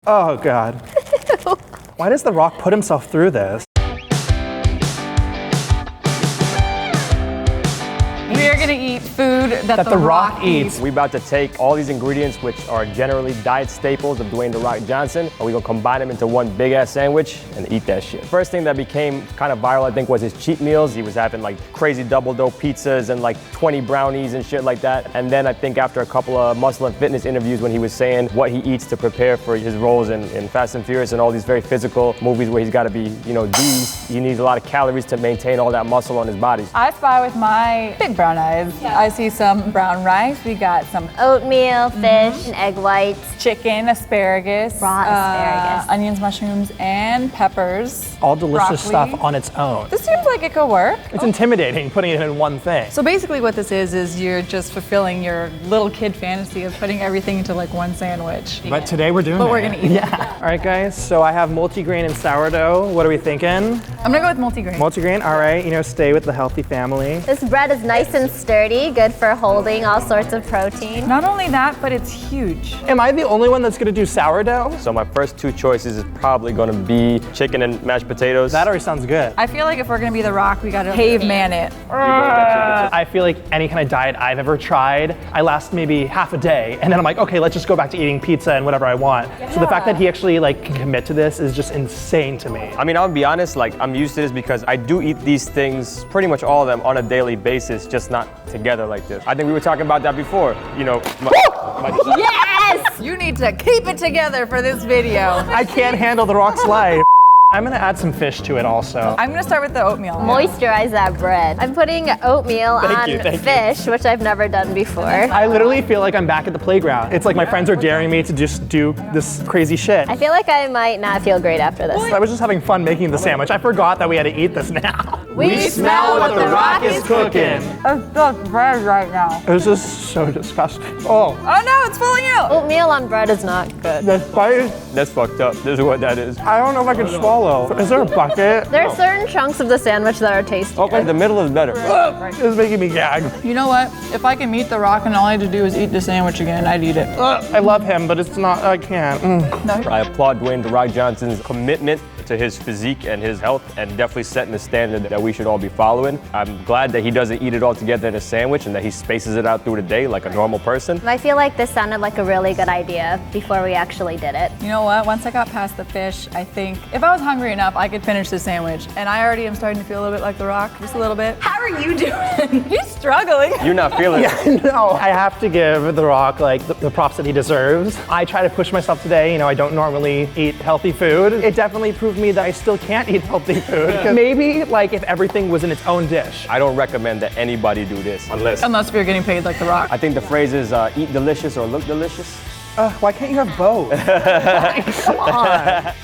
Oh, God. Why does The Rock put himself through this? We are gonna eat food that The Rock eats. We're about to take all these ingredients, which are generally diet staples of Dwayne The Rock Johnson, and we're gonna combine them into one big ass sandwich and eat that shit. First thing that became kind of viral, I think, was his cheat meals. He was having like crazy double dough pizzas and like 20 brownies and shit like that. And then I think after a couple of muscle and fitness interviews when he was saying what he eats to prepare for his roles in Fast and Furious and all these very physical movies where he's gotta be, you know, he needs a lot of calories to maintain all that muscle on his body. I spy with my big brown eyes. Yeah. I see some brown rice. We got some oatmeal, fish, and egg whites. Chicken, asparagus. Raw asparagus. Onions, mushrooms, and peppers. All delicious broccoli. stuff on its own. This seems like it could work. It's intimidating putting it in one thing. So basically what this is you're just fulfilling your little kid fantasy of putting everything into like one sandwich. But today we're doing it. But we're gonna eat it. Yeah. All right, guys, so I have multigrain and sourdough. What are we thinking? I'm gonna go with multigrain. Multigrain, all right, you know, stay with the healthy family. This bread is nice and sturdy, good for holding all sorts of protein. Not only that, but it's huge. Am I the only one that's gonna do sourdough? So my first two choices is probably gonna be chicken and mashed potatoes. That already sounds good. I feel like if we're gonna be The Rock, we gotta caveman it. I feel like any kind of diet I've ever tried, I last maybe half a day, and then I'm like, okay, let's just go back to eating pizza and whatever I want. Yeah. So the fact that he actually like can commit to this is just insane to me. I mean, I'll be honest, like I'm used to this because I do eat these things, pretty much all of them, on a daily basis, just not together like this. I think we were talking about that before, you know. Yes! You need to keep it together for this video. I can't handle The Rock's life. I'm gonna add some fish to it also. I'm gonna start with the oatmeal. Moisturize that bread. I'm putting oatmeal on fish, which I've never done before. I literally feel like I'm back at the playground. It's like my friends are daring me to just do this crazy shit. I feel like I might not feel great after this. I was just having fun making the sandwich. I forgot that we had to eat this now. We smell what The Rock is cooking. It's just bread right now. This is so disgusting. Oh. Oh no, it's falling out. Oatmeal on bread is not good. That's fucked up. This is what that is. I don't know if I can swallow. Is there a bucket? There are certain chunks of the sandwich that are tasty. Okay, the middle is better. It's making me gag. You know what? If I can meet The Rock and all I had to do is eat the sandwich again, I'd eat it. I love him, but it's not, I can't. No. I applaud Dwayne The Rock Johnson's commitment to his physique and his health and definitely setting the standard that we should all be following. I'm glad that he doesn't eat it all together in a sandwich and that he spaces it out through the day like a normal person. I feel like this sounded like a really good idea before we actually did it. You know what? Once I got past the fish, I think if I was hungry enough, I could finish the sandwich. And I already am starting to feel a little bit like The Rock, just a little bit. How are you doing? He's struggling. You're not feeling it. Yeah, no. I have to give The Rock like the props that he deserves. I try to push myself today. You know, I don't normally eat healthy food. It definitely proved me that I still can't eat healthy food. Maybe like if everything was in its own dish. I don't recommend that anybody do this unless you're getting paid like The Rock. I think the phrase is eat delicious or look delicious. Why can't you have both? Come on.